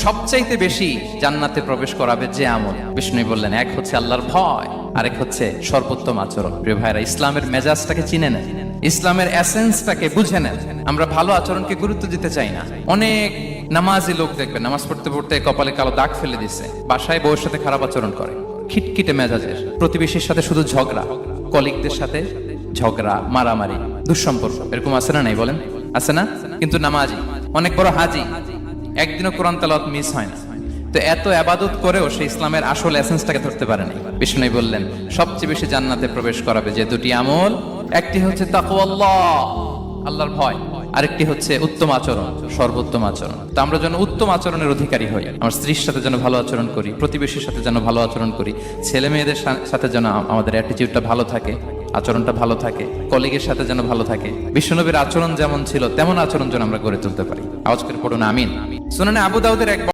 সবচাইতে বেশি জান্নাতে প্রবেশ করাবে যে আমল, বিষ্ণু বললেন, এক হচ্ছে আল্লাহর ভয়, আরেক হচ্ছে সর্বোত্তম আচরণ। প্রিয় ভাইরা, ইসলামের মেজাজটাকে চিনে নেন, ইসলামের এসেন্সটাকে বুঝে নেন। আমরা ভালো আচরণকে গুরুত্ব দিতে চাই না। অনেক নামাজি লোক দেখবেন নামাজ পড়তে পড়তে কপালে কালো দাগ ফেলে দিচ্ছে, বাসায় বউয়ের সাথে খারাপ আচরণ করে, খিটখিটে মেজাজের, প্রতিবেশীর সাথে শুধু ঝগড়া, কলিগদের সাথে ঝগড়া, মারামারি, দুঃসম্পর্ক, এরকম আছে না? নাই বলেন, আছে না? কিন্তু নামাজি, অনেক বড় হাজি, একদিনও কোরআন তেলাওয়াত মিস হয় না। তো এত আবাদত করেও সে ইসলামের আসল এসেন্সটাকে ধরতে পারেনি। বিষ্ণু বললেন, সবচেয়ে বেশি জান্নাতে প্রবেশ করাবে যে দুটি আমল, একটি হচ্ছে তাকওয়াল্লাহ, আল্লাহর ভয়, আরেকটি হচ্ছে উত্তম আচরণ, সর্বোত্তম আচরণ। তো আমরা যেন উত্তম আচরণের অধিকারী হই। আমার স্ত্রীর সাথে যেন ভালো আচরণ করি, প্রতিবেশীর সাথে যেন ভালো আচরণ করি, ছেলে মেয়েদের সাথে যেন আমাদের অ্যাটিটিউডটা ভালো থাকে, আচরণটা ভালো থাকে, কলিগের সাথে যেন ভালো থাকে। বিশ্বনবীর আচরণ যেমন ছিল তেমন আচরণ যেন আমরা গড়ে তুলতে পারি। আওয়াজ করে পড়ুন আমিন। সুনানে আবু দাউদের এক